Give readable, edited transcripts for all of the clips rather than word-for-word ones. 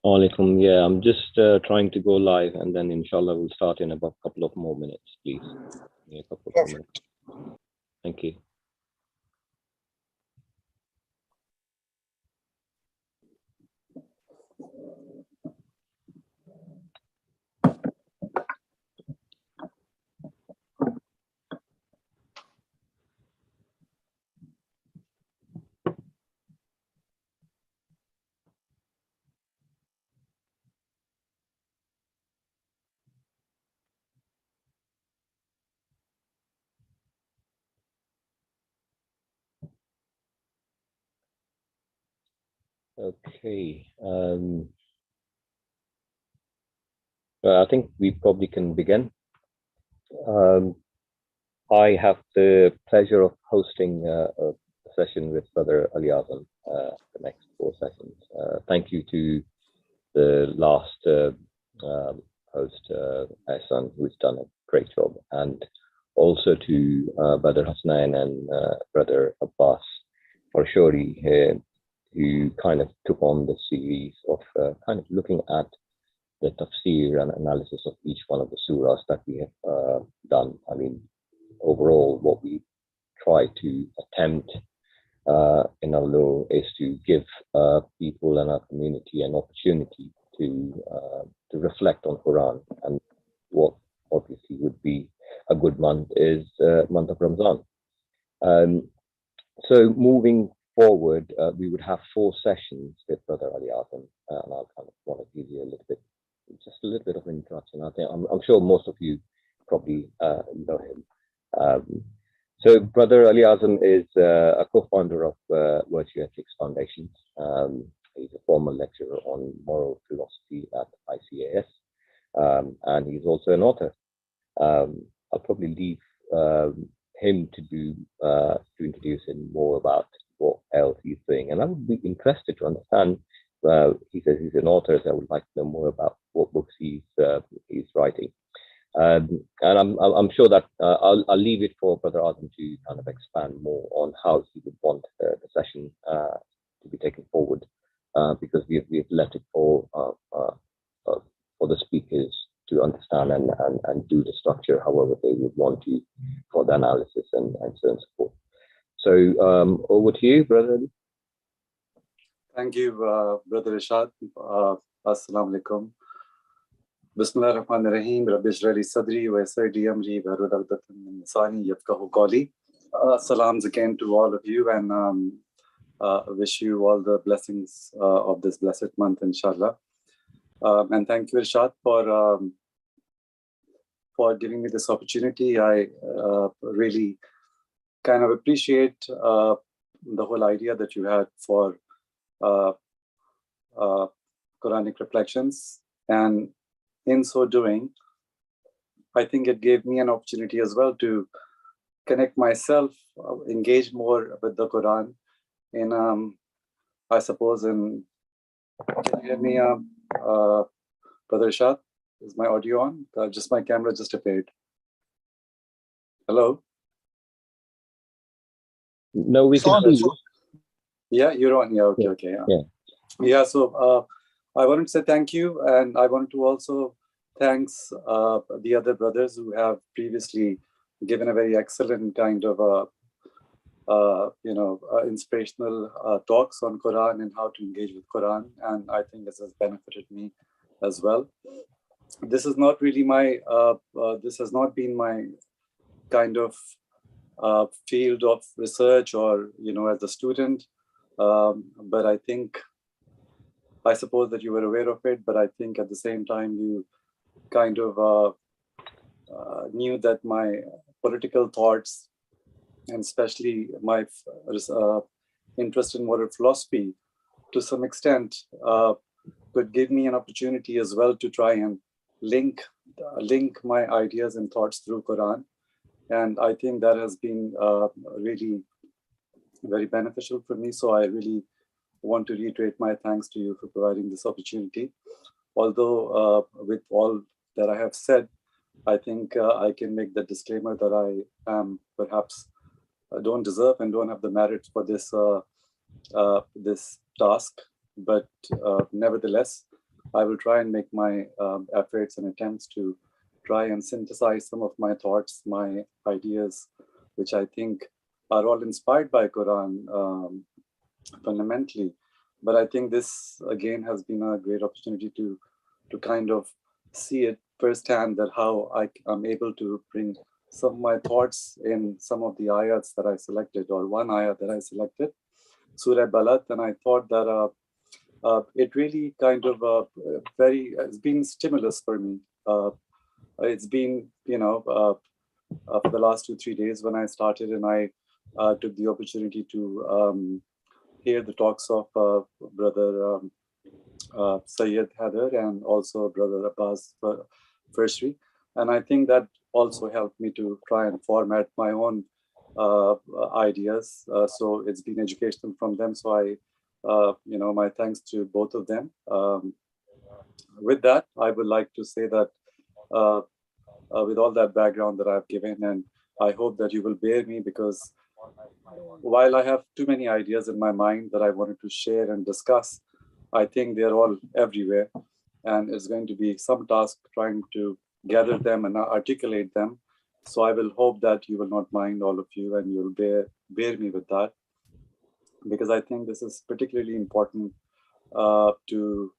Alaikum. Yeah, I'm just trying to go live, and then inshallah we'll start in about a couple of more minutes, please. Yeah, a couple of more minutes. Thank you. Okay. I think we probably can begin. I have the pleasure of hosting a session with Brother Ali Azam, the next 4 sessions. Thank you to the last host, Ahsan, who's done a great job, and also to Brother Hasnain and Brother Abbas Farshori here, who kind of took on the series of kind of looking at the tafsir and analysis of each one of the surahs that we have done. I mean, overall, what we try to attempt in our law is to give people in our community an opportunity to reflect on Quran, and what obviously would be a good month is month of Ramadan. So moving forward, we would have 4 sessions with Brother Ali Azam, and I'll kind of want to give you just a little bit of introduction. I think I'm sure most of you probably know him. So Brother Ali Azam is a co-founder of Virtue Ethics Foundations. He's a former lecturer on moral philosophy at ICAS, and he's also an author. I'll probably leave him to introduce him more about what else he's doing, and I would be interested to understand. He says he's an author, so I would like to know more about what books he's writing. And I'm sure that I'll leave it for Brother Azam to kind of expand more on how he would want the session to be taken forward, because we've left it for the speakers to understand and do the structure however they would want to for the analysis and so on and so forth. So over to you, Brother Ali. Thank you, Brother Rashad. Assalamu alaikum. Bismillah ar-Rahman ar-Rahim. Rabbi shrah li sadri wa yassir li amri wahlul 'uqdatan min lisani yafqahu qawli. Salams again to all of you, and wish you all the blessings of this blessed month, inshallah. And thank you, Rashad, for giving me this opportunity. I really kind of appreciate the whole idea that you had for Quranic reflections, and in so doing, I think it gave me an opportunity as well to connect myself, engage more with the Quran in, I suppose, can you hear me, Brother Ishad? Is my audio on? Just my camera just appeared. Hello? No, we can see you. Yeah, you're on. Yeah, okay. Yeah, so I wanted to say thank you, and I wanted to also thanks the other brothers who have previously given a very excellent kind of inspirational talks on Quran and how to engage with Quran, and I think this has benefited me as well. This is not really this has not been my kind of field of research or as a student, but I suppose that you were aware of it, but I think at the same time you kind of knew that my political thoughts, and especially my interest in moral philosophy to some extent could give me an opportunity as well to try and link my ideas and thoughts through Quran. And I think that has been really very beneficial for me. So I really want to reiterate my thanks to you for providing this opportunity. Although with all that I have said, I think I can make the disclaimer that I am perhaps don't deserve and don't have the merit for this this task. But nevertheless, I will try and make my efforts and attempts to try and synthesize some of my thoughts, my ideas, which I think are all inspired by Quran fundamentally. But I think this again has been a great opportunity to kind of see it firsthand, that how I am able to bring some of my thoughts in some of the ayats that I selected, or one ayat that I selected, Surah Balad, and I thought that it really kind of it's been stimulus for me. It's been, for the last 2 3 days when I started, and I took the opportunity to hear the talks of brother Sayyid Haider and also brother Abbas Firstry, and I think that also helped me to try and format my own ideas. So it's been educational from them. So my thanks to both of them. With that, I would like to say that uh, with all that background that I've given, and I hope that you will bear me, because while I have too many ideas in my mind that I wanted to share and discuss, I think they're all everywhere, and it's going to be some task trying to gather them and articulate them. So I will hope that you will not mind, all of you, and you'll bear me with that, because I think this is particularly important to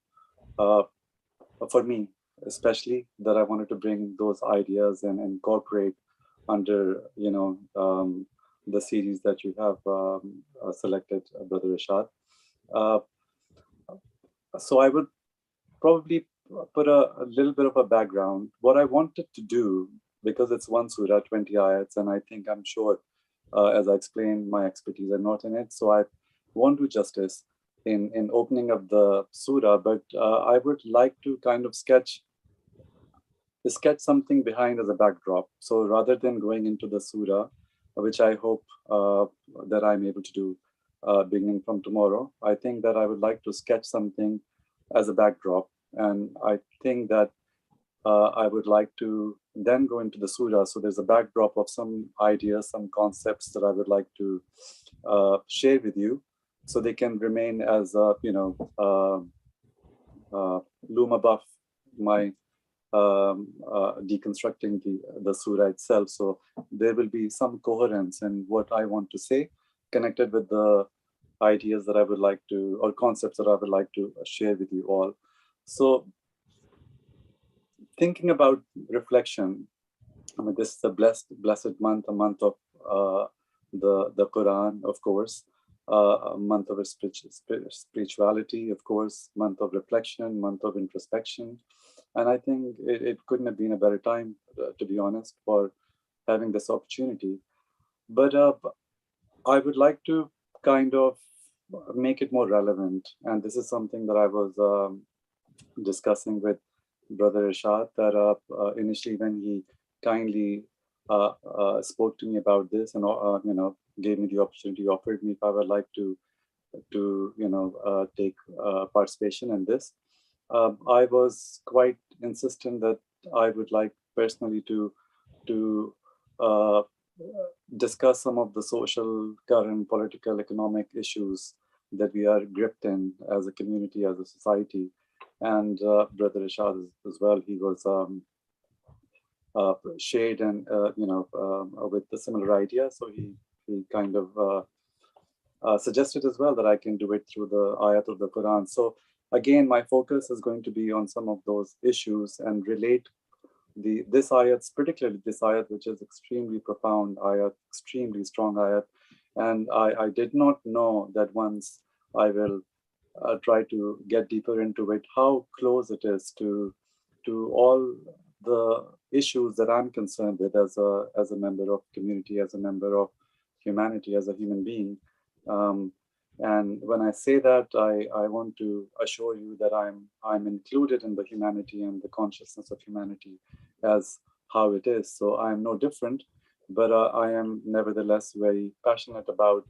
for me, especially, that I wanted to bring those ideas and incorporate under the series that you have selected, Brother Rashad. Uh, so I would probably put a little bit of a background. What I wanted to do, because it's one surah, 20 ayats, and I think I'm sure, as I explained, my expertise are not in it. So I won't do justice in opening up the surah, but I would like to kind of sketch something behind as a backdrop. So rather than going into the surah, which I hope that I'm able to do beginning from tomorrow, I think that I would like to sketch something as a backdrop. And I think that I would like to then go into the surah. So there's a backdrop of some ideas, some concepts that I would like to share with you, so they can remain as loom above my deconstructing the surah itself. So there will be some coherence in what I want to say, connected with the ideas that I would like to, or concepts that I would like to share with you all. So thinking about reflection, I mean, this is a blessed month, a month of the Quran, of course, a month of spirituality, of course, month of reflection, month of introspection. And I think it couldn't have been a better time, to be honest, for having this opportunity. But I would like to kind of make it more relevant. And this is something that I was discussing with Brother Irshad, that initially when he kindly spoke to me about this, and gave me the opportunity, offered me if I would like to take participation in this. I was quite insistent that I would like personally to uh, discuss some of the social, current, political, economic issues that we are gripped in as a community, as a society. And Brother Rashad as well, he was shared and with the similar idea. So he kind of suggested as well that I can do it through the ayat of the Quran. So again, my focus is going to be on some of those issues and relate this ayat, particularly this ayat, which is extremely profound ayat, extremely strong ayat. And I did not know that once I will try to get deeper into it, how close it is to all the issues that I'm concerned with as a member of community, as a member of humanity, as a human being. Um, and when I say that, I want to assure you that I'm included in the humanity and the consciousness of humanity as how it is. So I'm no different, but I am nevertheless very passionate about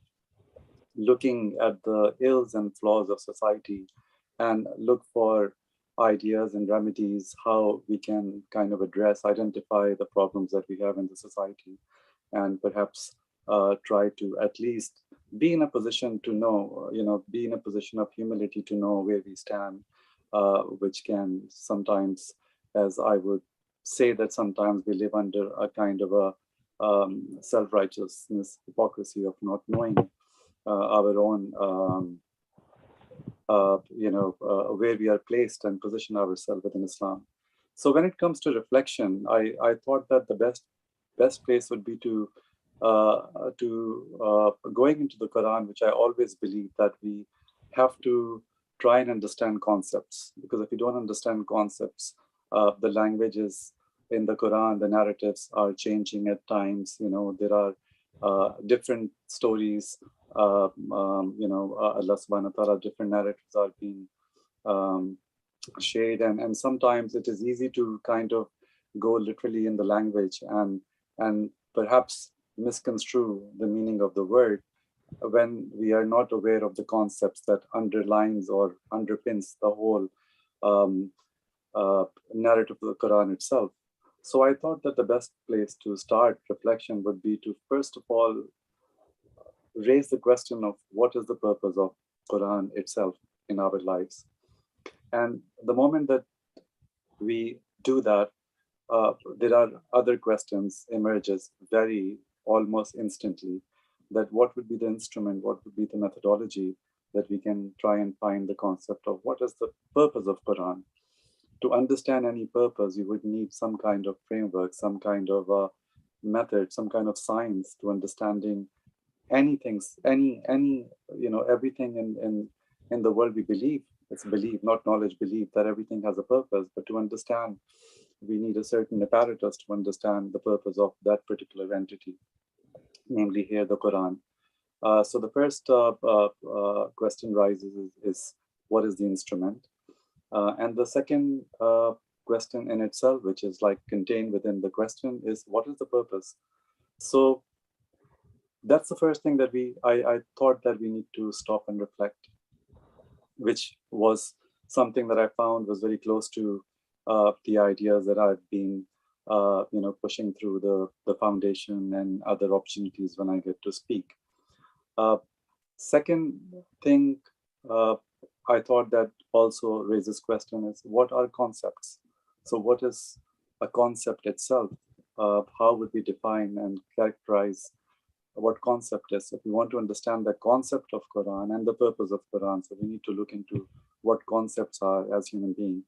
looking at the ills and flaws of society and look for ideas and remedies, how we can kind of identify the problems that we have in the society, and perhaps try to at least be in a position to know, be in a position of humility to know where we stand, which can sometimes, as I would say, that sometimes we live under a kind of a self-righteousness, hypocrisy of not knowing our own, where we are placed and position ourselves within Islam. So when it comes to reflection, I thought that the best place would be to going into the Quran, which I always believe that we have to try and understand concepts, because if you don't understand concepts, the languages in the Quran, the narratives are changing at times. There are different stories. Allah subhanahu wa ta'ala, different narratives are being shared, and sometimes it is easy to kind of go literally in the language and perhaps misconstrue the meaning of the word when we are not aware of the concepts that underlines or underpins the whole narrative of the Quran itself. So I thought that the best place to start reflection would be to first of all raise the question of what is the purpose of Quran itself in our lives. And the moment that we do that, there are other questions emerges very almost instantly, that what would be the instrument, what would be the methodology that we can try and find the concept of what is the purpose of Quran. To understand any purpose, you would need some kind of framework, some kind of method, some kind of science to understanding anything, everything in the world we believe. It's belief, not knowledge, belief that everything has a purpose. But to understand, we need a certain apparatus to understand the purpose of that particular entity, namely here the Quran. So the first question rises is what is the instrument? And the second question in itself, which is like contained within the question, is what is the purpose? So that's the first thing that I thought that we need to stop and reflect, which was something that I found was very close to the ideas that I've been pushing through the foundation and other opportunities when I get to speak. Second thing I thought that also raises question is what are concepts? So what is a concept itself? How would we define and characterize what concept is? If we want to understand the concept of Quran and the purpose of Quran, so we need to look into what concepts are as human beings.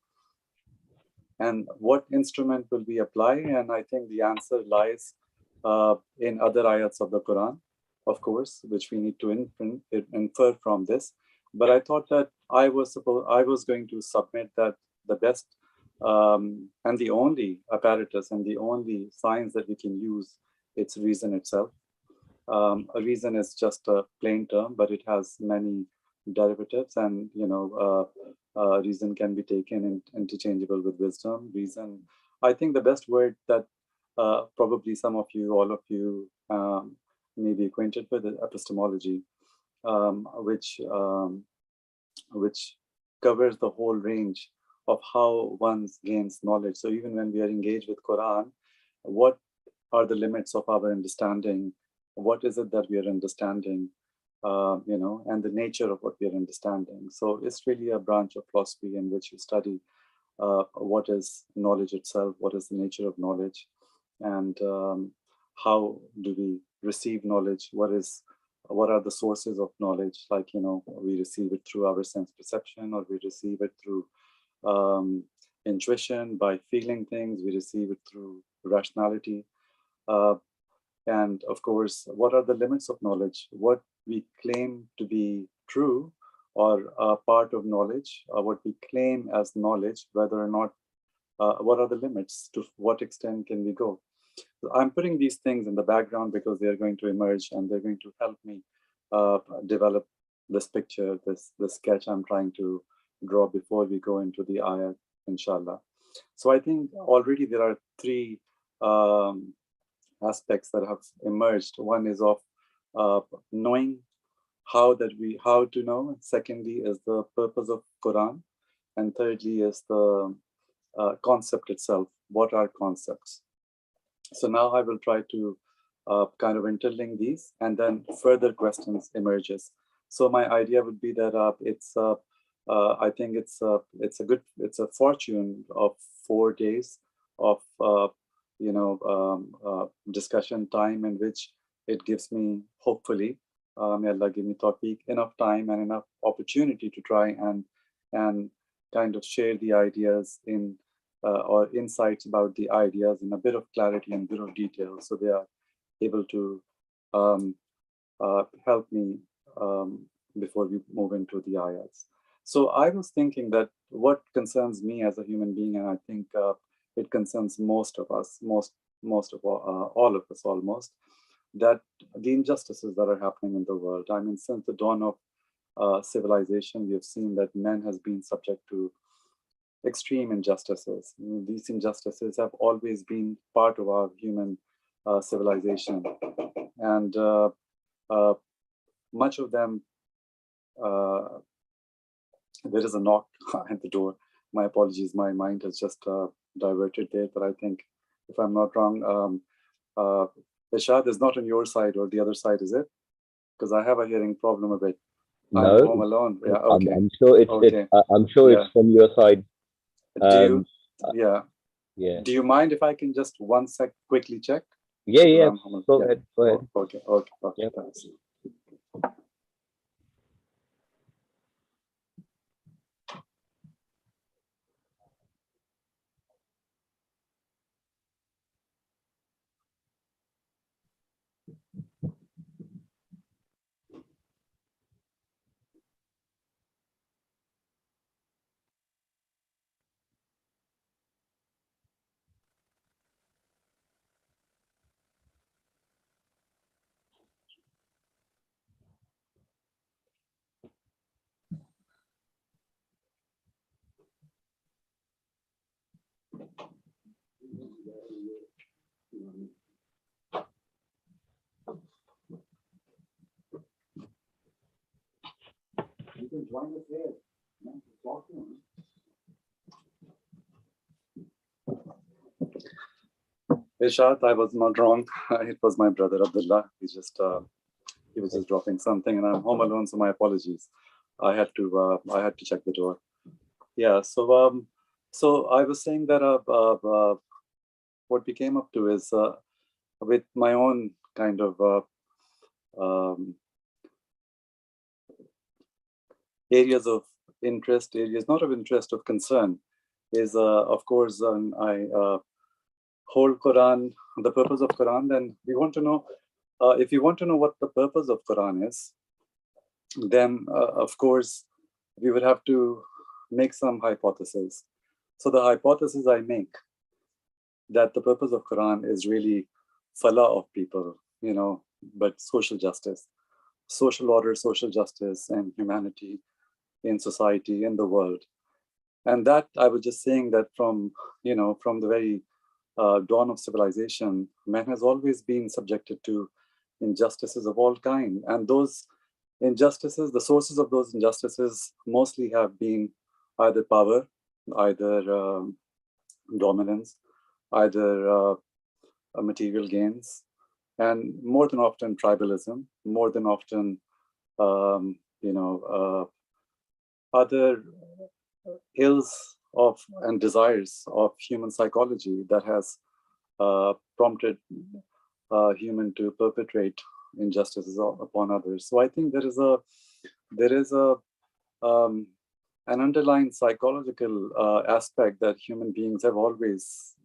And what instrument will we apply? And I think the answer lies in other ayats of the Quran, of course, which we need to infer from this. But I thought that I was going to submit that the best and the only apparatus and the only science that we can use, it's reason itself. A reason is just a plain term, but it has many derivatives, and reason can be taken interchangeable with wisdom. Reason, I think the best word that probably some of you, all of you, may be acquainted with is epistemology, which covers the whole range of how one gains knowledge. So even when we are engaged with Quran, what are the limits of our understanding? What is it that we are understanding? And the nature of what we are understanding. So it's really a branch of philosophy in which you study what is knowledge itself, what is the nature of knowledge, and how do we receive knowledge? What are the sources of knowledge? Like, we receive it through our sense perception, or we receive it through intuition, by feeling things, we receive it through rationality. And of course, what are the limits of knowledge? What we claim to be true or a part of knowledge, what we claim as knowledge, whether or not, what are the limits? To what extent can we go? So I'm putting these things in the background because they're going to emerge and they're going to help me develop this picture, this sketch I'm trying to draw before we go into the ayat, inshallah. So I think already there are three aspects that have emerged. One is of knowing how to know. Secondly is the purpose of Quran, and thirdly is the concept itself. What are concepts? So now I will try to kind of interlink these, and then further questions emerges. So my idea would be that it's I think it's a fortune of 4 days of discussion time, in which it gives me, hopefully, may Allah give me tawfiq, enough time and enough opportunity to try and kind of share the ideas in or insights about the ideas in a bit of clarity and a bit of detail, so they are able to um, help me before we move into the ayats. So I was thinking that what concerns me as a human being, and I think it concerns most of us, most of all of us almost, that the injustices that are happening in the world. I mean, since the dawn of civilization, we have seen that man has been subject to extreme injustices. These injustices have always been part of our human civilization, and much of them. There is a knock at the door. My apologies, my mind has just diverted there, but I think, if I'm not wrong, Ishad is not on your side or the other side, is it? Because I have a hearing problem a bit. I'm No, home alone. Yeah, okay. I'm sure Okay. I'm sure Yeah. it's from your side. Do you, Uh, yeah. yeah. Do you mind if I can just 1 sec quickly check? Yeah, Because yeah. I'm home. Go Yeah. ahead. Go ahead. Okay, okay, okay. Yep. Thanks. You can join us there. Talk to him. Ishad, I was not wrong. It was my brother Abdullah. He was just dropping something, and I'm home alone, so my apologies. I had to check the door. Yeah. So I was saying that what we came up to is with my own kind of um, areas of interest, areas not of interest, of concern, is of course I hold Quran, the purpose of Quran. Then we want to know, if you want to know what the purpose of Quran is, then of course we would have to make some hypotheses. So the hypothesis I make, that the purpose of Quran is really falah of people, but social justice, social order, social justice, and humanity in society, in the world. And that, I was just saying that from the very dawn of civilization, man has always been subjected to injustices of all kind. And those injustices, the sources of those injustices mostly have been either power, either dominance, either material gains, and more than often tribalism, more than often, um, other ills of and desires of human psychology that has prompted human to perpetrate injustices upon others. So I think there is a um, an underlying psychological aspect that human beings have always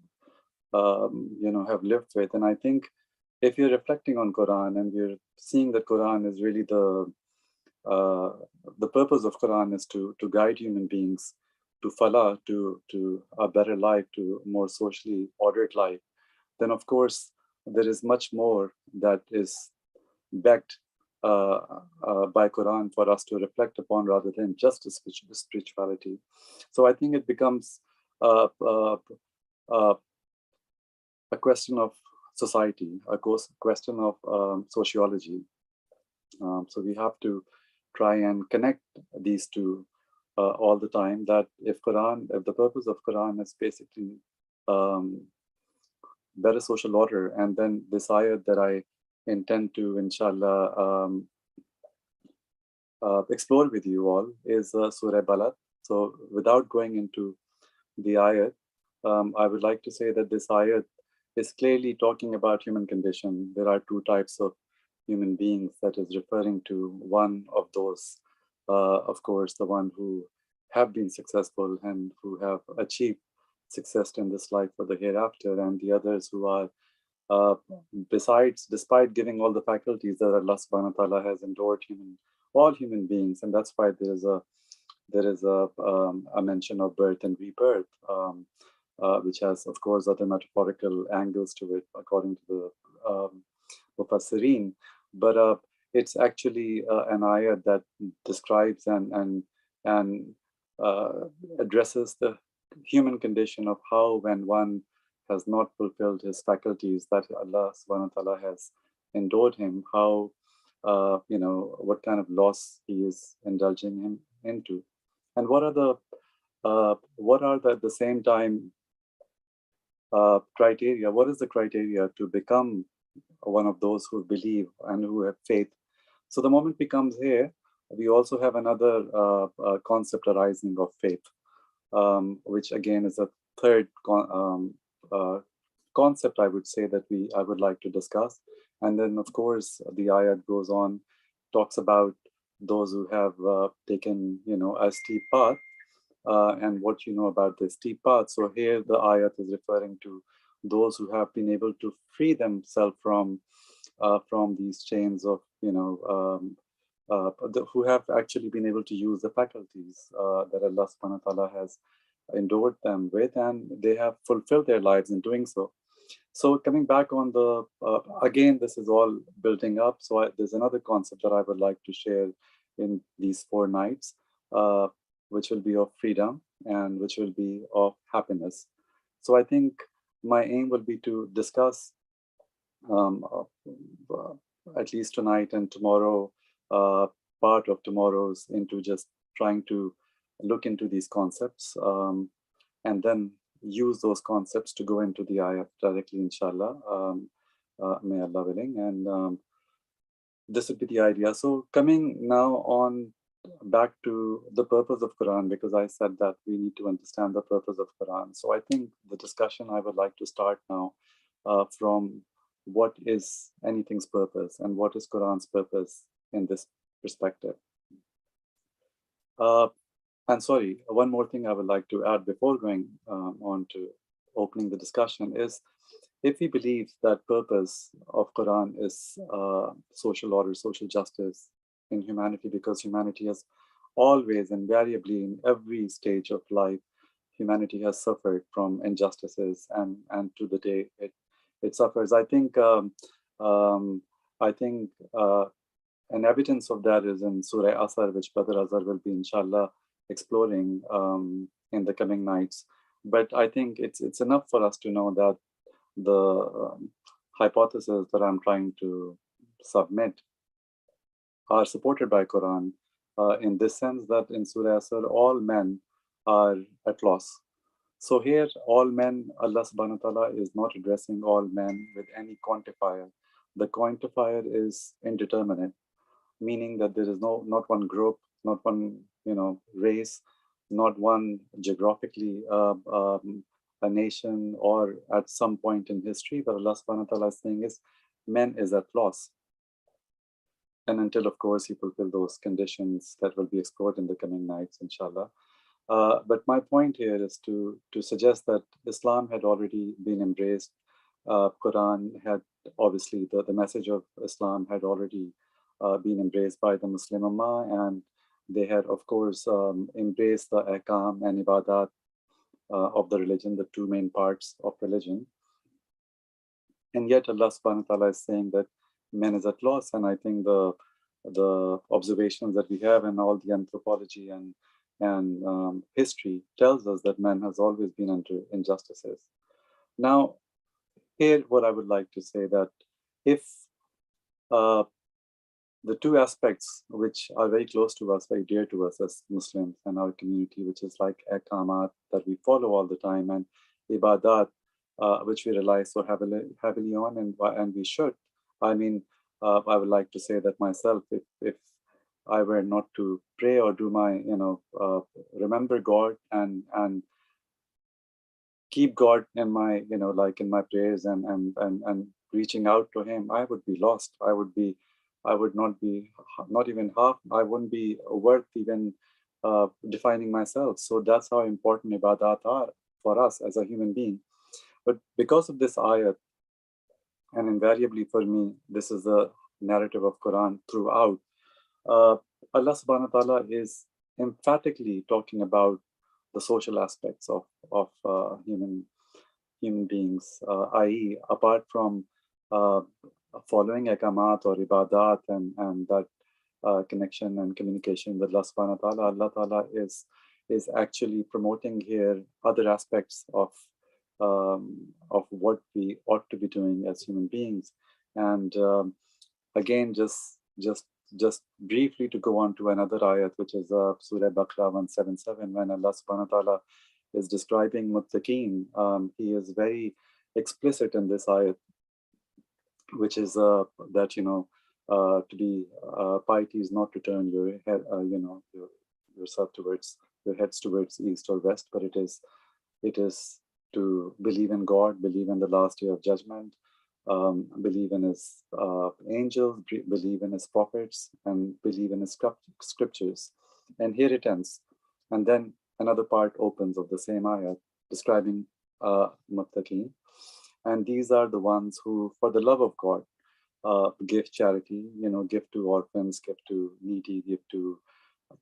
have lived with. And I think if you're reflecting on Quran and you're seeing that Quran is really uh, the purpose of Quran is to guide human beings to falah, to a better life, to a more socially ordered life, then of course there is much more that is backed by Quran for us to reflect upon, rather than just a spirituality. So I think it becomes uh, uh, uh, a question of society, a question of sociology. So we have to try and connect these two all the time. That if the purpose of Quran is basically um, better social order, and then this ayat that I intend to, inshallah, explore with you all is Surah Balad. So without going into the ayat, I would like to say that this ayat is clearly talking about human condition. There are two types of human beings that is referring to. One of those, of course, the one who have been successful and who have achieved success in this life or the hereafter, and the others who are uh, despite giving all the faculties that Allah subhanahu wa ta'ala has endowed all human beings, and that's why there is a mention of birth and rebirth, which has, of course, other metaphorical angles to it, according to the Mufassirin. But it's actually an ayah that describes and addresses the human condition of how, when one has not fulfilled his faculties that Allah subhanahu wa ta'ala has endowed him, how what kind of loss he is indulging him into, and what are the at the same time criteria. What is the criteria to become one of those who believe and who have faith? So the moment we comes here, we also have another concept arising of faith, which again is a third concept, I would say, that I would like to discuss. And then, of course, the ayat goes on, talks about those who have taken, a steep path, and what you know about the steep path. So here the ayat is referring to those who have been able to free themselves from these chains of, who have actually been able to use the faculties that Allah subhanahu wa ta'ala has endowed them with, and they have fulfilled their lives in doing so. So coming back on the, again, this is all building up. So there's another concept that I would like to share in these 4 nights, which will be of freedom and which will be of happiness. So I think my aim will be to discuss at least tonight and tomorrow, part of tomorrow's, into just trying to look into these concepts, and then use those concepts to go into the ayat directly, inshallah, may Allah willing. And this would be the idea. So coming now on back to the purpose of Quran, because I said that we need to understand the purpose of Quran. So I think the discussion I would like to start now from what is anything's purpose and what is Quran's purpose in this perspective. And sorry, one more thing I would like to add before going on to opening the discussion is, if we believe that purpose of Quran is social order, social justice in humanity, because humanity has always, invariably, in every stage of life, humanity has suffered from injustices, and to the day it suffers. I think an evidence of that is in Surah Asr, which Brother Azhar will be, inshallah, exploring in the coming nights. But I think it's enough for us to know that the hypotheses that I'm trying to submit are supported by Quran, in this sense that in Surah Asr, all men are at loss. So here, all men, Allah subhanahu wa ta'ala is not addressing all men with any quantifier. The quantifier is indeterminate, meaning that there is not one group, not one race, not one geographically a nation or at some point in history. But Allah subhanahu wa ta'ala is saying is men is at loss. And until, of course, he fulfill those conditions that will be explored in the coming nights, inshallah. But my point here is to suggest that Islam had already been embraced. Quran had, obviously, the message of Islam had already been embraced by the Muslim Ummah, and they had, of course, embraced the ahkam and ibadat of the religion, the 2 main parts of religion. And yet Allah subhanahu wa ta'ala is saying that man is at loss. And I think the observations that we have and all the anthropology and history tells us that man has always been under injustices. Now, here what I would like to say, that if the 2 aspects which are very close to us, very dear to us as Muslims and our community, which is like ahkamat that we follow all the time, and ibadat, which we rely so heavily on, and we should. I mean, I would like to say that myself, if I were not to pray or do my, remember God and keep God in my, like in my prayers and reaching out to Him, I would be lost. I would not be, not even half. I wouldn't be worth even defining myself. So that's how important ibadat are for us as a human being. But because of this ayat, and invariably for me, this is the narrative of Quran throughout. Uh, Allah subhanahu wa ta'ala is emphatically talking about the social aspects of human beings, i.e., apart from uh, following ikamat or ibadat and that connection and communication with Allah subhanahu wa ta'ala, Allah ta'ala is actually promoting here other aspects of what we ought to be doing as human beings. And again, just briefly to go on to another ayat, which is Surah Baqarah 177, when Allah subhanahu wa ta'ala is describing muttaqeen, he is very explicit in this ayat, which is that, to be piety is not to turn your head, yourself towards your heads towards east or west, but it is to believe in God, believe in the last day of judgment, believe in His angels, believe in His prophets, and believe in His scriptures. And here it ends. And then another part opens of the same ayat describing muttaqeen. And these are the ones who, for the love of God, give charity, give to orphans, give to needy, give to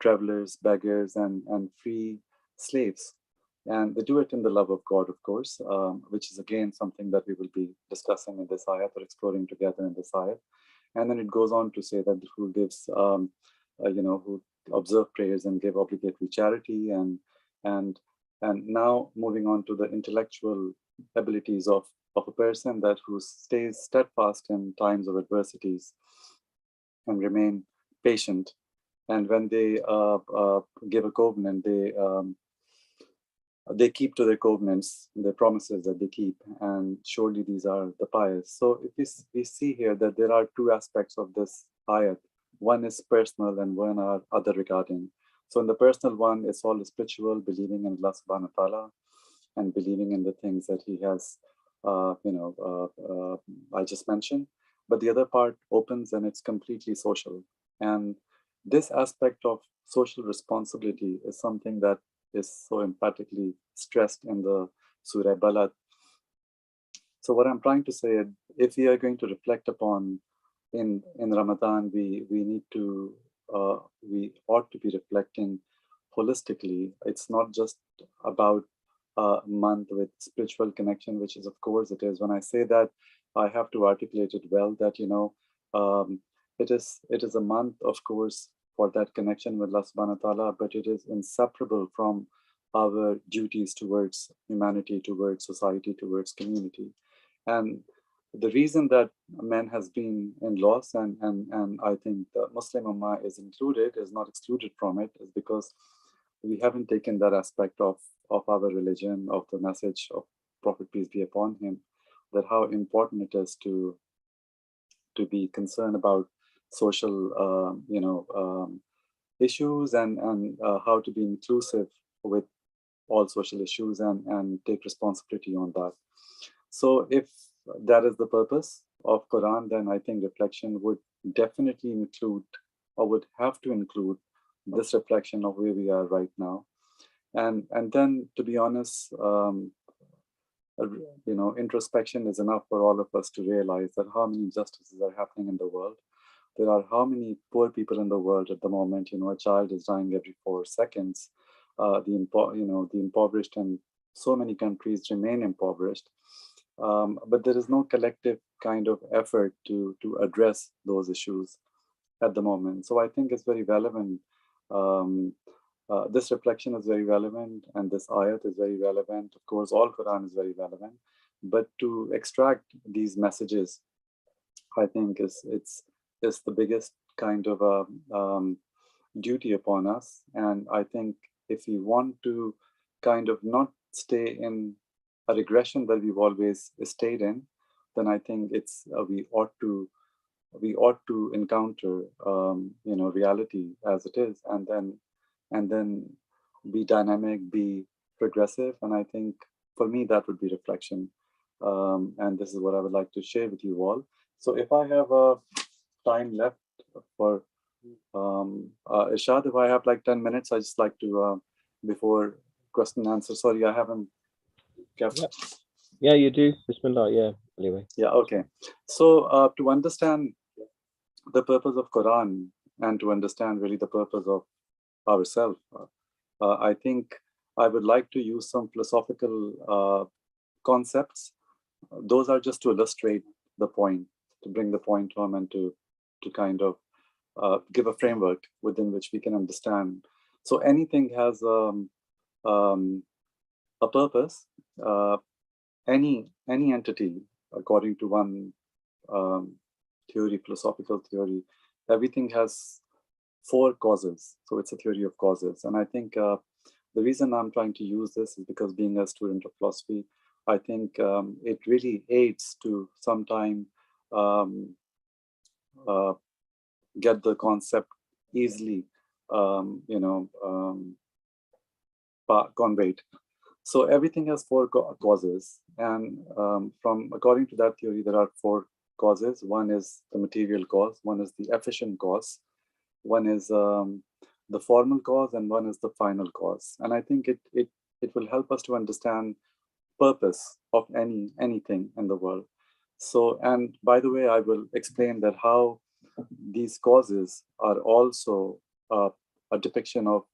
travelers, beggars, and free slaves. And they do it in the love of God, of course, which is again something that we will be discussing in this ayat or exploring together in this ayat. And then it goes on to say that who gives, who observe prayers and give obligatory charity, and now moving on to the intellectual abilities of a person that who stays steadfast in times of adversities and remain patient. And when they give a covenant, they keep to their covenants, their promises that they keep, and surely these are the pious. So if we see here that there are two aspects of this ayat. One is personal and one are other regarding. So in the personal one, it's all spiritual, believing in Allah subhanahu wa ta'ala and believing in the things that He has, I just mentioned. But the other part opens and it's completely social. And this aspect of social responsibility is something that is so emphatically stressed in the Surah Balad. So what I'm trying to say, if we are going to reflect upon in Ramadan, we need to, we ought to be reflecting holistically. It's not just about a month with spiritual connection, which is, of course, it is. When I say that, I have to articulate it well, that, it is a month, of course, for that connection with Allah subhanahu wa ta'ala, but it is inseparable from our duties towards humanity, towards society, towards community. And the reason that man has been in loss, and I think the Muslim Ummah is included, is not excluded from it, is because we haven't taken that aspect of our religion, of the message of Prophet, peace be upon him, that how important it is to be concerned about social, issues and how to be inclusive with all social issues and take responsibility on that. So if that is the purpose of Quran, then I think reflection would definitely include, or would have to include, this reflection of where we are right now. And then, to be honest, introspection is enough for all of us to realize that how many injustices are happening in the world. There are how many poor people in the world at the moment. A child is dying every 4 seconds. The impoverished and so many countries remain impoverished. But there is no collective kind of effort to address those issues at the moment. So I think it's very relevant. This reflection is very relevant, and this ayat is very relevant. Of course, all Quran is very relevant. But to extract these messages, I think it's the biggest kind of a duty upon us. And I think if we want to kind of not stay in a regression that we've always stayed in, then I think it's we ought to we ought to encounter, reality as it is, and then be dynamic, be progressive. And I think for me, that would be reflection. And this is what I would like to share with you all. So if I have time left for Ishad, if I have like 10 minutes, I just like to, before question and answer, sorry, I haven't kept. Yeah, you do. Bismillah, yeah, anyway. Yeah, okay. So to understand the purpose of Quran and to understand really the purpose of ourselves, I think I would like to use some philosophical concepts. Those are just to illustrate the point, to bring the point home, and to kind of give a framework within which we can understand. So anything has a purpose. Any entity, according to one theory, philosophical theory, everything has 4 causes. So it's a theory of causes. And I think the reason I'm trying to use this is because, being a student of philosophy, I think it really aids to sometime get the concept easily, conveyed. So everything has 4 causes, and according to that theory, there are 4 causes. One is the material cause, one is the efficient cause, one is the formal cause, and one is the final cause. And I think it will help us to understand purpose of anything in the world. So, and by the way, I will explain that how these causes are also a depiction of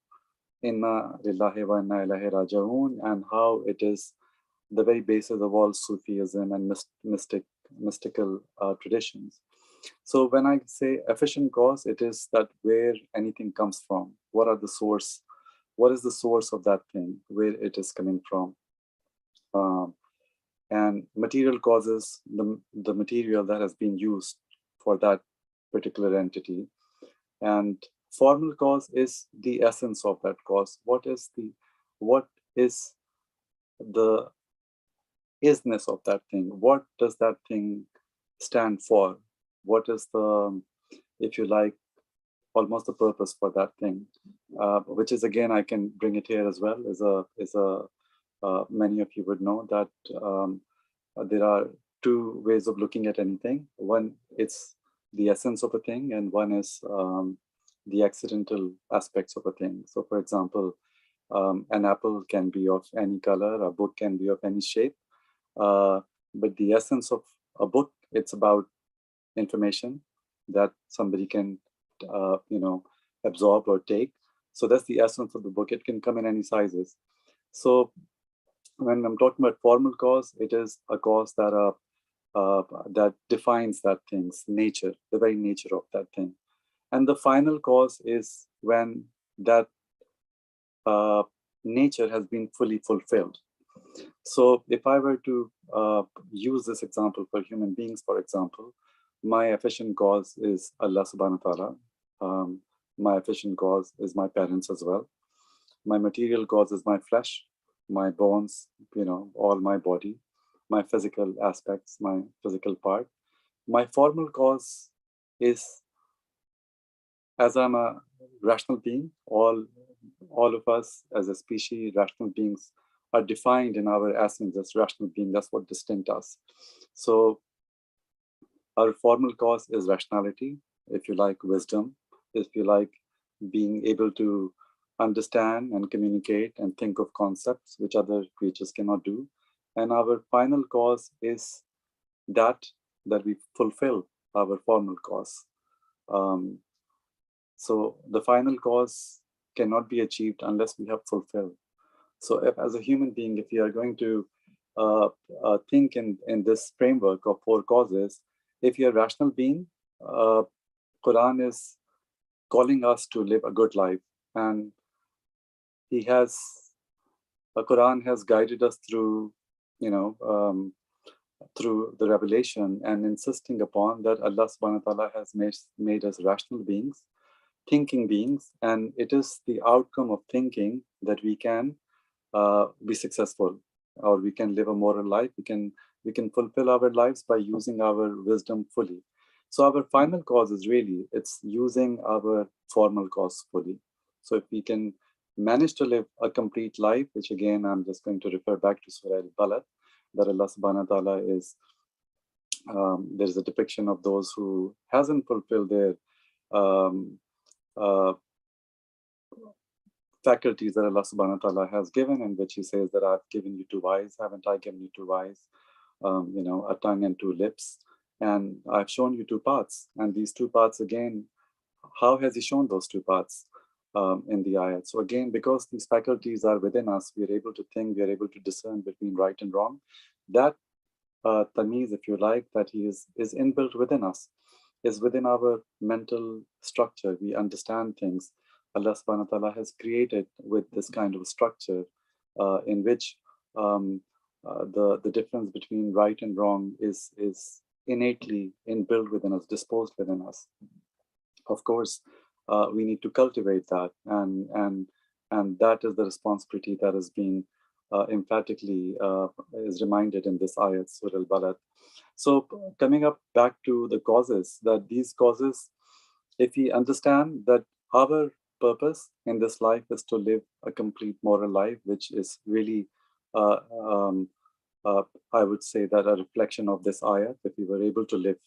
Inna lillahi wa inna ilaihi raji'un, and how it is the very basis of all Sufism and mystical traditions. So when I say efficient cause, it is that where anything comes from. What are the source? What is the source of that thing? Where it is coming from? And material causes the material that has been used for that particular entity. And formal cause is the essence of that cause. What is the isness of that thing? What does that thing stand for? What is the, if you like, almost the purpose for that thing? Which is, again, I can bring it here as well. Many of you would know that there are 2 ways of looking at anything. One, it's the essence of a thing, and one is the accidental aspects of a thing. So, for example, an apple can be of any color, a book can be of any shape, but the essence of a book, it's about information that somebody can, absorb or take. So that's the essence of the book. It can come in any sizes. So when I'm talking about formal cause, it is a cause that that defines that thing's nature, the very nature of that thing. And the final cause is when that nature has been fully fulfilled. So if I were to use this example for human beings, for example, my efficient cause is Allah subhanahu wa ta'ala. My efficient cause is my parents as well. My material cause is my flesh, my bones, all my body, my physical aspects, my physical part. My formal cause is, as I'm a rational being, all of us as a species, rational beings, are defined in our essence as rational being. That's what distinct us. So our formal cause is rationality, if you like, wisdom, if you like, being able to understand and communicate and think of concepts which other creatures cannot do. And our final cause is that we fulfill our formal cause. So the final cause cannot be achieved unless we have fulfilled. So if, as a human being, if you are going to think in this framework of 4 causes, if you're a rational being, Quran is calling us to live a good life. And Quran has guided us through, through the revelation, and insisting upon that Allah subhanahu wa ta'ala has made us rational beings, thinking beings, and it is the outcome of thinking that we can be successful, or we can live a moral life. We can fulfill our lives by using our wisdom fully. So our final cause is really, it's using our formal cause fully. So if we can manage to live a complete life, which again, I'm just going to refer back to Surah Al-Balad, that Allah subhanahu wa ta'ala is, there's a depiction of those who hasn't fulfilled their um, uh, faculties that Allah subhanahu wa ta'ala has given, in which he says that I've given you two eyes, haven't I given you two eyes, a tongue and two lips, and I've shown you two paths. And these two paths, again, how has he shown those two paths in the ayat? So again, because these faculties are within us, we are able to think, we are able to discern between right and wrong. That tamiz, if you like, that he is inbuilt within us, is within our mental structure. We understand things. Allah subhanahu wa ta'ala has created with this kind of structure in which the difference between right and wrong is innately inbuilt within us, disposed within us. Of course, we need to cultivate that, and that is the responsibility that is being emphatically is reminded in this ayat, Surah Al-Balad. So coming up back to the causes, that these causes, if we understand that our purpose in this life is to live a complete moral life, which is really, I would say that a reflection of this ayat, if we were able to live,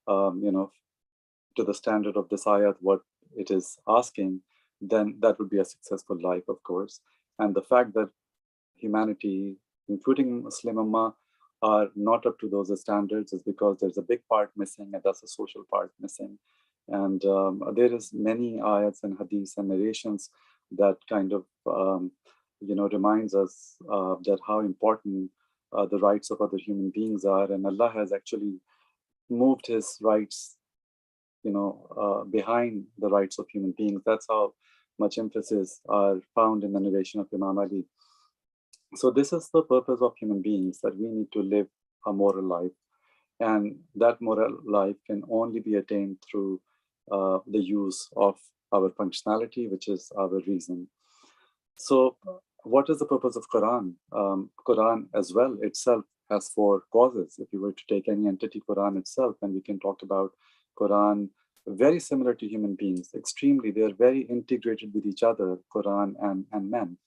to the standard of this ayat, what it is asking, then that would be a successful life, of course. And the fact that humanity, including Muslim Ummah, are not up to those standards is because there's a big part missing, and that's a social part missing. And there is many ayats and hadiths and narrations that kind of, reminds us that how important the rights of other human beings are. And Allah has actually moved his rights, behind the rights of human beings. That's how much emphasis are found in the narration of Imam Ali. So this is the purpose of human beings, that we need to live a moral life. And that moral life can only be attained through the use of our functionality, which is our reason. So what is the purpose of Quran? Quran as well itself has four causes. If you were to take any entity, Quran itself, and we can talk about Quran, very similar to human beings, extremely, they are very integrated with each other, Quran and men.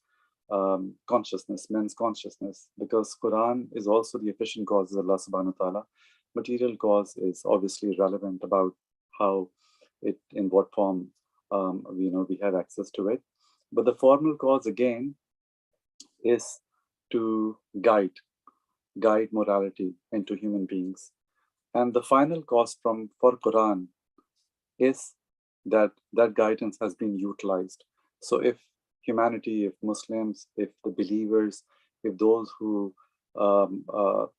Consciousness, men's consciousness, because Quran is also the efficient cause of Allah subhanahu wa ta'ala. Material cause is obviously relevant about how it, in what form, we have access to it. But the formal cause again is to guide morality into human beings. And the final cause for Quran is that guidance has been utilized. So if humanity, if Muslims, if the believers, if those who delve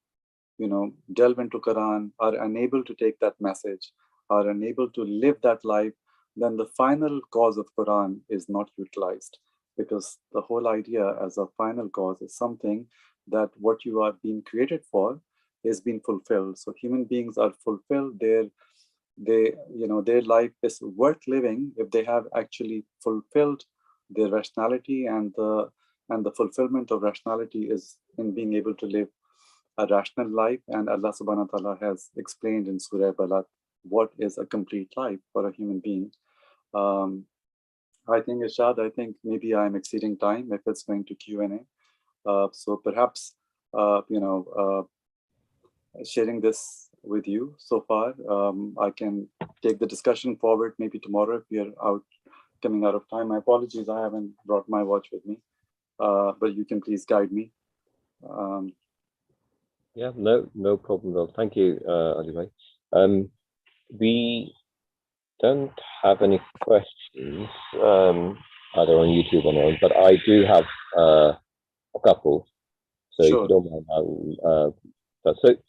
into Quran are unable to take that message, are unable to live that life, then the final cause of Quran is not utilized, because the whole idea as a final cause is something that what you are being created for is being fulfilled. So human beings are fulfilled. Their life is worth living if they have actually fulfilled their rationality, and the fulfillment of rationality is in being able to live a rational life. And Allah subhanahu wa ta'ala has explained in Surah Balad what is a complete life for a human being. I think, Irshad, maybe I'm exceeding time if it's going to Q&A. So perhaps, sharing this with you so far, I can take the discussion forward maybe tomorrow if we are coming out of time. My apologies, I haven't brought my watch with me, but you can please guide me. Yeah, no problem at all. Thank you, Ali Bhai. We don't have any questions either on YouTube or not, but I do have a couple. So Sure. if you don't mind,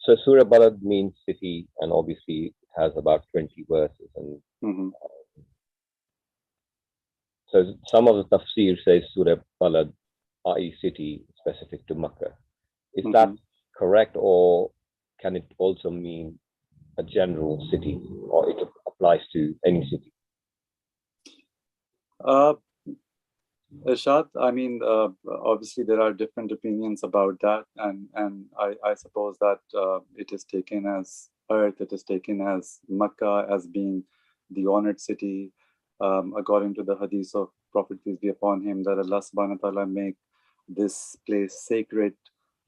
so Surah Balad means city, and obviously it has about 20 verses. And so some of the tafsir says Surah Balad, i.e. city, specific to Makkah. Is that correct, or can it also mean a general city, or it applies to any city? Irshad, obviously there are different opinions about that, and I suppose that it is taken as earth, it is taken as Makkah as being the honored city, according to the hadith of Prophet peace be upon him, that Allah subhanahu wa ta'ala make this place sacred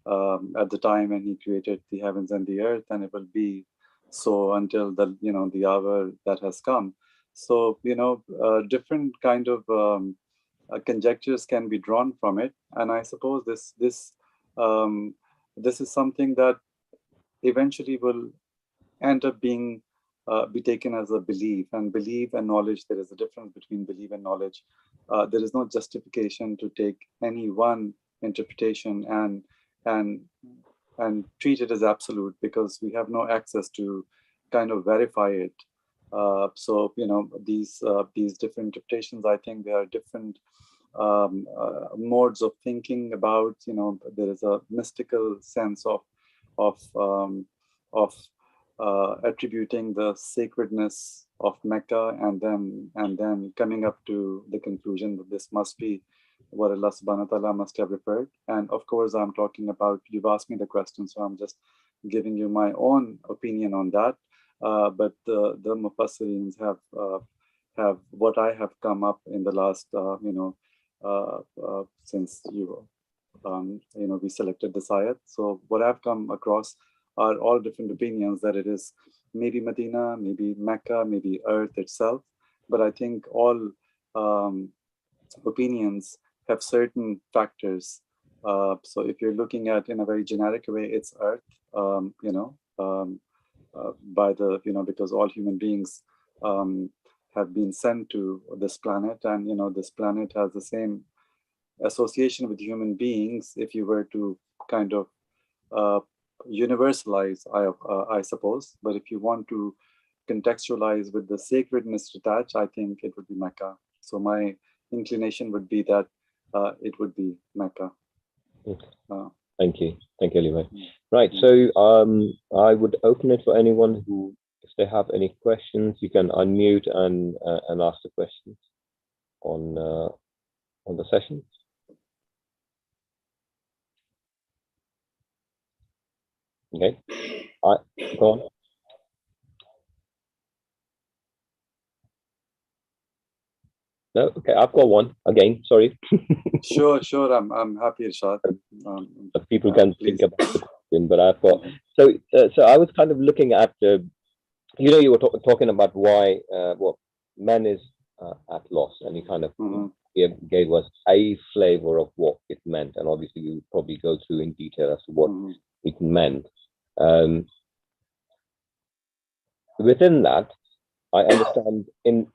at the time when he created the heavens and the earth, and it will be so until the hour that has come. So different kind of conjectures can be drawn from it, and I suppose this is something that eventually will end up being be taken as a belief. And belief and knowledge, there is a difference between belief and knowledge. There is no justification to take any one interpretation and and treat it as absolute, because we have no access to kind of verify it. So these different interpretations, I think there are different modes of thinking about. There is a mystical sense of attributing the sacredness of Mecca, and then coming up to the conclusion that this must be what Allah subhanahu wa ta'ala must have referred. And of course, I'm talking about, you've asked me the question, so I'm just giving you my own opinion on that. But the Mufassirins have what I have come up in the last, since we selected this ayat. So what I've come across are all different opinions, that it is maybe Medina, maybe Mecca, maybe earth itself. But I think all opinions have certain factors. So if you're looking at in a very generic way, it's earth, by the, because all human beings have been sent to this planet, and this planet has the same association with human beings. If you were to kind of universalize, I suppose, but if you want to contextualize with the sacredness attached, I think it would be Mecca. So my inclination would be that it would be Mecca. Okay. Thank you, Levi. Right, so I would open it for anyone who, if they have any questions, you can unmute and ask the questions on the session. Okay, go on. No, okay, I've got one again. Sorry. Sure. I'm happy, Irshad. People can think about the question, but I've got. So I was kind of looking at you were talking about why man is at loss, and you kind of gave us a flavor of what it meant, and obviously you probably go through in detail as to what it meant. Within that, I understand in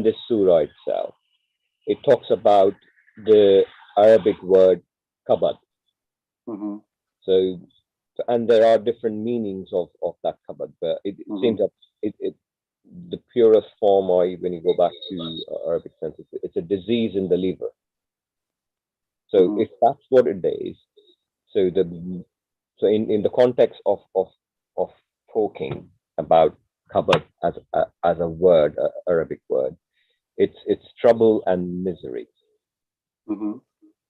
this surah itself, it talks about the Arabic word kabad. So, and there are different meanings of that kabad, but it seems that the purest form, or when you go back to Arabic sense, it's a disease in the liver. So if that's what it is, so in the context of talking about kabad as a word, Arabic word, it's trouble and misery.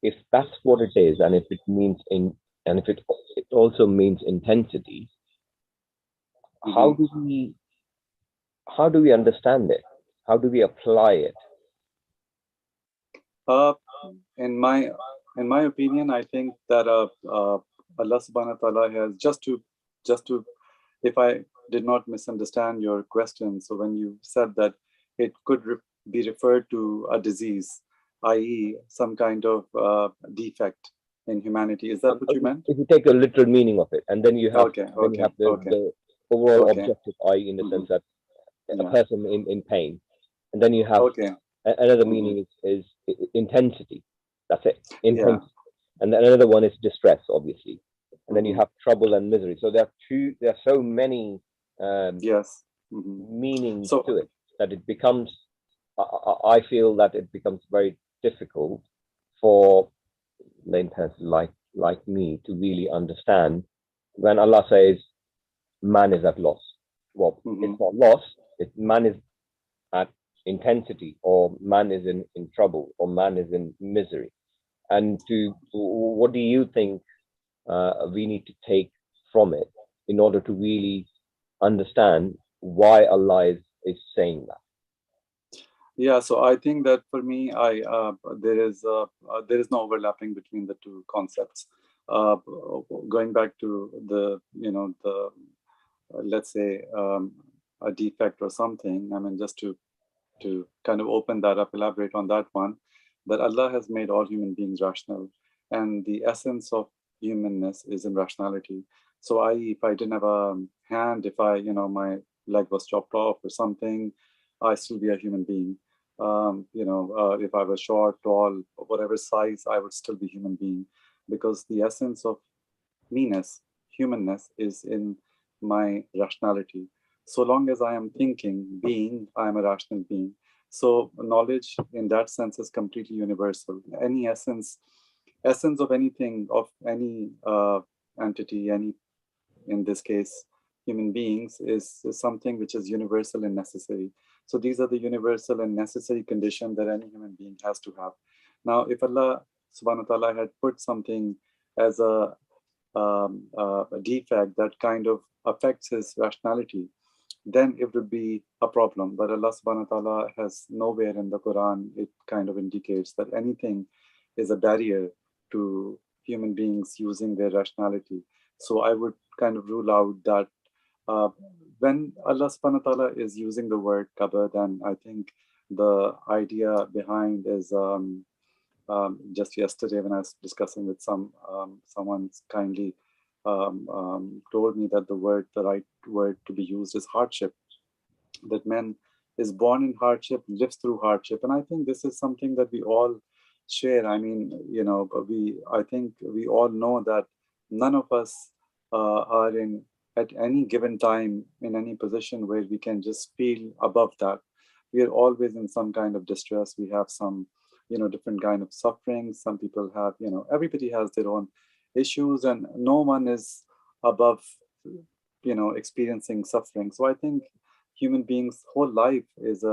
If that's what it is, and if it means and if it also means intensity, how do we understand it? How do we apply it? In my opinion, I think that Allah subhanahu wa ta'ala has, just to if I did not misunderstand your question, so when you said that it could be referred to a disease, i.e. some kind of defect in humanity, is that what you meant? If you take a literal meaning of it, and then you have the overall objective, i.e. in the sense that a person in pain, and then you have another meaning is intensity. That's it, intensity. And then another one is distress, obviously, and then you have trouble and misery. So there are so many meanings to it that it becomes, I feel that it becomes very difficult for the intense like me to really understand when Allah says man is at loss. Well, it's not loss, man is at intensity, or man is in trouble, or man is in misery. And what do you think we need to take from it in order to really understand why Allah is saying that. Yeah, so I think that for me, there is no overlapping between the two concepts. Uh, Going back to the the let's say a defect or something. I mean, just to kind of open that up, elaborate on that one, that Allah has made all human beings rational, and the essence of humanness is in rationality. So, if I didn't have a hand, if I, my leg was chopped off or something, I still be a human being. If I was short, tall, whatever size, I would still be human being, because the essence of meanness, humanness is in my rationality. So long as I am thinking, being, I am a rational being. So knowledge in that sense is completely universal. Any essence of anything, of any entity, any, in this case, human beings, is something which is universal and necessary. So these are the universal and necessary condition that any human being has to have. Now, if Allah subhanahu wa ta'ala had put something as a defect that kind of affects his rationality, then it would be a problem. But Allah subhanahu wa ta'ala has nowhere in the Quran it kind of indicates that anything is a barrier to human beings using their rationality. So I would kind of rule out that uh, when Allah subhanahu wa ta'ala is using the word kabad, then I think the idea behind is just yesterday when I was discussing with someone kindly told me that the right word to be used is hardship. That man is born in hardship, lives through hardship, and I think this is something that we all share. I mean, I think we all know that none of us are in at any given time in any position where we can just feel above that. We are always in some kind of distress. We have some, different kind of suffering. Some people have, everybody has their own issues, and no one is above, experiencing suffering. So I think human beings' whole life is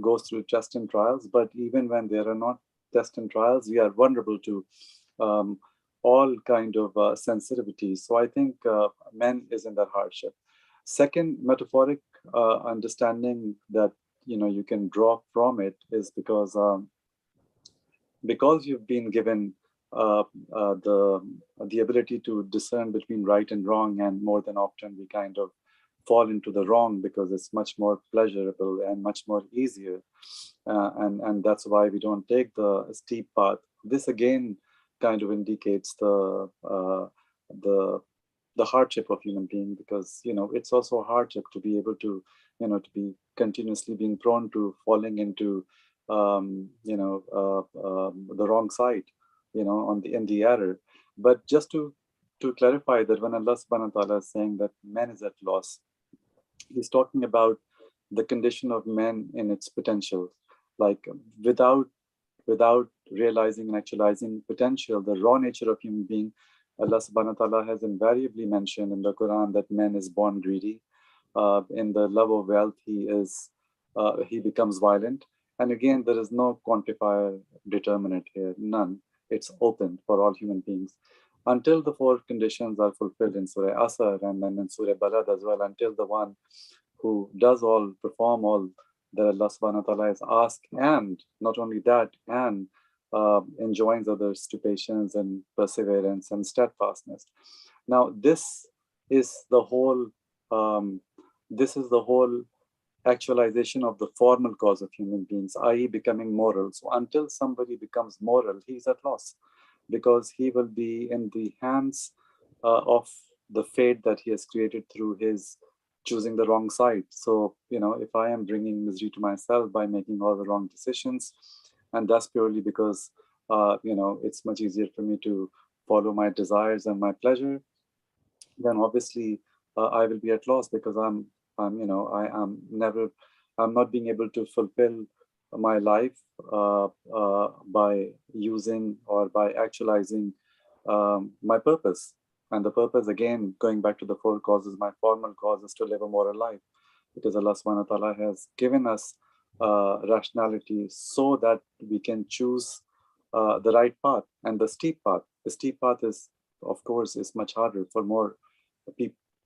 goes through tests and trials. But even when there are not tests and trials, we are vulnerable to um, all kind of sensitivities. So I think man is in that hardship. Second metaphoric understanding that you can draw from it is because you've been given uh, the ability to discern between right and wrong, and more than often we kind of fall into the wrong because it's much more pleasurable and much more easier, and that's why we don't take the steep path. This again kind of indicates the the hardship of human being, because it's also a hardship to be able to to be continuously being prone to falling into the wrong side, on the in the error. But just to clarify that when Allah subhanahu wa ta'ala is saying that man is at loss, he's talking about the condition of man in its potential, like without realizing and actualizing potential, the raw nature of human being. Allah subhanahu wa ta'ala has invariably mentioned in the Quran that man is born greedy. In the love of wealth, he becomes violent. And again, there is no quantifier determinant here, none. It's open for all human beings. Until the four conditions are fulfilled in Surah Asr and then in Surah Balad as well, until the one who does all, perform all that Allah subhanahu wa ta'ala has asked, and not only that, and enjoins others to patience and perseverance and steadfastness. Now, is the whole um, this is the whole actualization of the formal cause of human beings, i.e., becoming moral. So until somebody becomes moral, he's at loss, because he will be in the hands of the fate that he has created through his choosing the wrong side. So, if I am bringing misery to myself by making all the wrong decisions, and that's purely because, it's much easier for me to follow my desires and my pleasure, then obviously I will be at loss, because I'm not being able to fulfill my life by using or by actualizing my purpose. And the purpose, again, going back to the four causes, my formal cause is to live a moral life, because Allah subhanahu wa ta'ala has given us rationality so that we can choose the right path and the steep path. The steep path is, of course, is much harder for more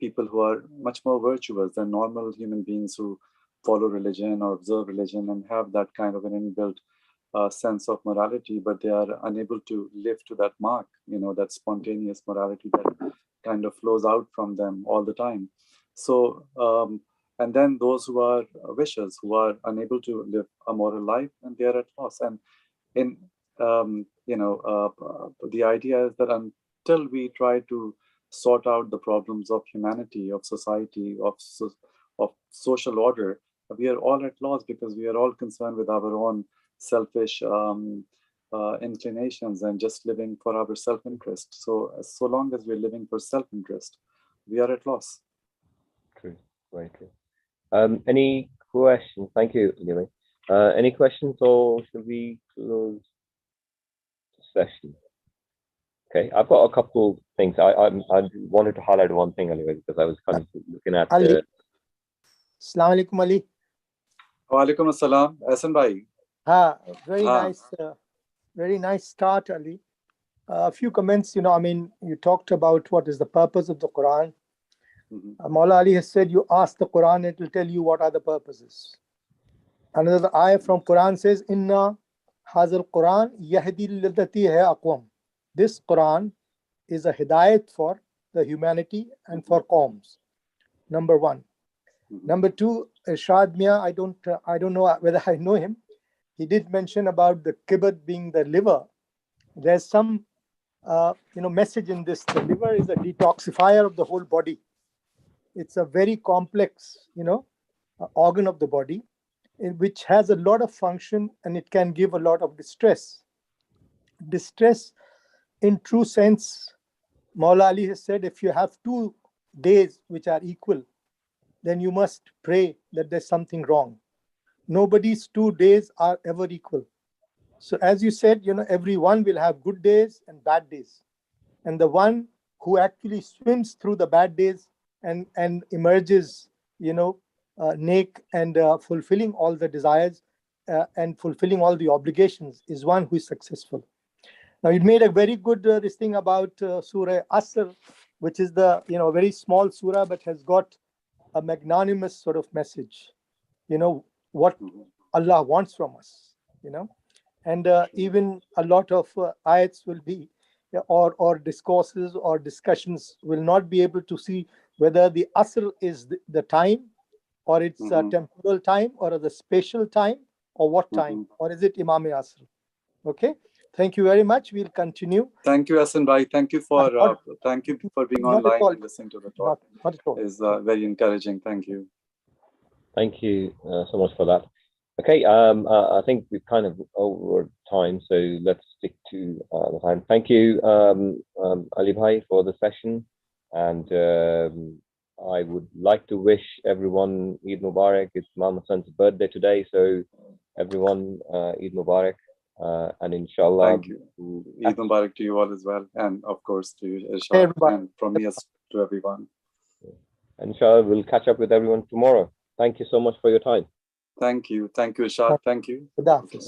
people who are much more virtuous than normal human beings who follow religion or observe religion and have that kind of an inbuilt sense of morality, but they are unable to live to that mark, that spontaneous morality that kind of flows out from them all the time. So, and then those who are vicious, who are unable to live a moral life, and they are at loss. And in the idea is that until we try to sort out the problems of humanity, of society, of social order, we are all at loss because we are all concerned with our own selfish inclinations and just living for our self-interest. So long as we're living for self-interest, we are at loss. True, very true. Any questions? Thank you, anyway. Any questions, or should we close the session? Okay, I've got a couple things. I wanted to highlight one thing anyway, because I was kind of looking at Ali. Assalamu alaikum, Ali. Wa alaikum assalam. Ahsan bhai. Very nice start, Ali. A few comments, you talked about what is the purpose of the Quran. Maula Ali has said, you ask the Quran, it will tell you what are the purposes. Another ayah from Quran says, Inna hazal Quran yahdi lillati hai aqwam. This Quran is a hidayat for the humanity and for qawms. Number one. Number two, Irshad Mia, I don't know whether I know him. He did mention about the kibud being the liver. There's some message in this. The liver is a detoxifier of the whole body. It's a very complex, organ of the body, which has a lot of function, and it can give a lot of distress. Distress, in true sense, Maula Ali has said, if you have 2 days which are equal, then you must pray that there's something wrong. Nobody's 2 days are ever equal. So as you said, everyone will have good days and bad days. And the one who actually swims through the bad days and emerges, naked and fulfilling all the desires and fulfilling all the obligations is one who is successful. Now, you made a very good this thing about Surah Asr, which is the very small surah, but has got a magnanimous sort of message. What Allah wants from us. And even a lot of ayats will be, or discourses or discussions will not be able to see whether the Asr is the time, or it's a temporal time, or the spatial time, or what time, or is it Imam Asr? Okay. Thank you very much. We'll continue. Thank you, Ahsan bhai. Thank you for being online and listening to the talk. Not at all. It's very encouraging. Thank you. Thank you so much for that. Okay, I think we've kind of over time, so let's stick to the time. Thank you, Ali Bhai, for the session, and I would like to wish everyone Eid Mubarak. It's Muhammad Hassan's birthday today, so everyone Eid Mubarak, and inshallah. Thank you. Eid Mubarak to you all as well, and of course to you, Irshad, and from me to everyone. Inshallah, we'll catch up with everyone tomorrow. Thank you so much for your time. Thank you, Irshad. Thank you. Khuda Hafiz.